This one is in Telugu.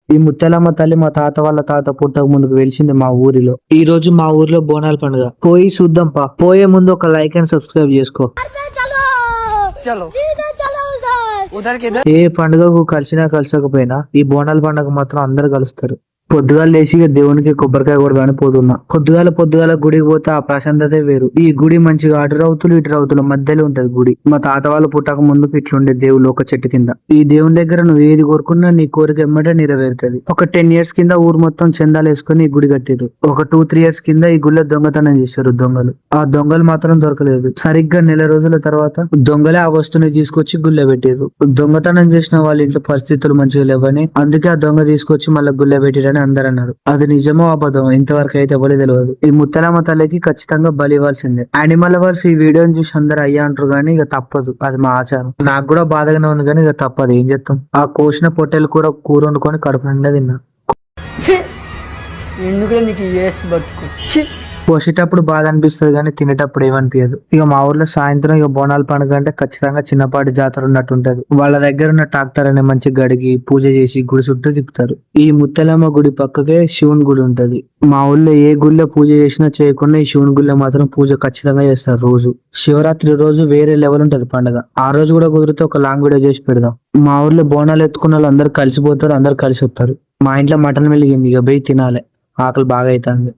ఈ ముత్యాలమ్మ తల్లి మా తాత వాళ్ళ తాత పుట్టక ముందుకు వెలిసింది మా ఊరిలో. ఈ రోజు మా ఊరిలో బోనాల పండుగ. పోయి చూద్దాం పా. పోయే ముందు ఒక లైక్ అండ్ సబ్స్క్రైబ్ చేసుకో. ఏ పండుగకు కలిసినా కలిసకపోయినా ఈ బోనాల పండుగ మాత్రం అందరు కలుస్తారు. పొద్దుగాల లేచి దేవునికి కొబ్బరికాయ కొడదామని పోతున్నా. పొద్దుగాల గుడికి పోతే ఆ ప్రశాంతతే వేరు. ఈ గుడి మంచిగా అటు రౌతులు ఇటు రౌతుల మధ్యలో ఉంటది గుడి. మా తాత వాళ్ళు పుట్టక ముందుకు ఇట్లుండే దేవుళ్ళు ఒక చెట్టు కింద. ఈ దేవుని దగ్గర నువ్వు ఏది కోరుకున్నా నీ కోరిక ఎమ్మటే నెరవేరుతుంది. ఒక 10 years కింద ఊరు మొత్తం చందాలు వేసుకుని ఈ గుడి కట్టారు. ఒక 2-3 years కింద ఈ గుళ్ళ దొంగతనం చేశారు దొంగలు. ఆ దొంగలు మాత్రం దొరకలేదు. సరిగ్గా నెల రోజుల తర్వాత దొంగలే ఆ వస్తువుని తీసుకొచ్చి గుళ్ళ పెట్టారు. దొంగతనం చేసిన వాళ్ళ ఇంట్లో పరిస్థితులు మంచిగా లేవని అందుకే ఆ దొంగ తీసుకొచ్చి మళ్ళీ గుళ్ళ పెట్టిరని అందరు అన్నారు. అది నిజమో అబద్ధం ఇంతవరకు అయితే ఎవరు తెలియదు. ఈ ముత్యాలమ్మ తల్లికి ఖచ్చితంగా బలి ఇవ్వాల్సిందే. యానిమల్ అవర్స్ ఈ వీడియోని చూసి అందరు అయ్యా అంటారు కానీ ఇక తప్పదు, అది మా ఆచారం. నాకు కూడా బాధగానే ఉంది కానీ ఇక తప్పదు, ఏం చేస్తాం. ఆ కోసిన పొట్టెలు కూర వండుకొని కడుపు నిండా తిన్నా. ఎందుకు నీకు బతుకు పోసేటప్పుడు బాధ అనిపిస్తుంది కానీ తినేటప్పుడు ఏమనిపించదు. ఇక మా ఊర్లో సాయంత్రం ఇక బోనాల పండుగ అంటే ఖచ్చితంగా చిన్నపాటి జాతర ఉన్నట్టు ఉంటది. వాళ్ళ దగ్గర ఉన్న ట్రాక్టర్ అనే మంచి గడిగి పూజ చేసి గుడి చుట్టూ తిప్పుతారు. ఈ ముత్యాలమ్మ గుడి పక్కకే శివుని గుడి ఉంటది. మా ఊళ్ళో ఏ గుళ్ళో పూజ చేసినా చేయకుండా ఈ శివుని గుళ్ళో మాత్రం పూజ ఖచ్చితంగా చేస్తారు రోజు. శివరాత్రి రోజు వేరే లెవెల్ ఉంటది పండుగ. ఆ రోజు కూడా కుదిరితే ఒక లాంగ్ వీడియో చేసి పెడదాం. మా ఊర్లో బోనాలు ఎత్తుకున్న వాళ్ళు అందరు కలిసిపోతారు, అందరు కలిసి వస్తారు. మా ఇంట్లో మటన్ వెలిగింది, ఇక పోయి తినాలి, ఆకలి బాగా అవుతుంది.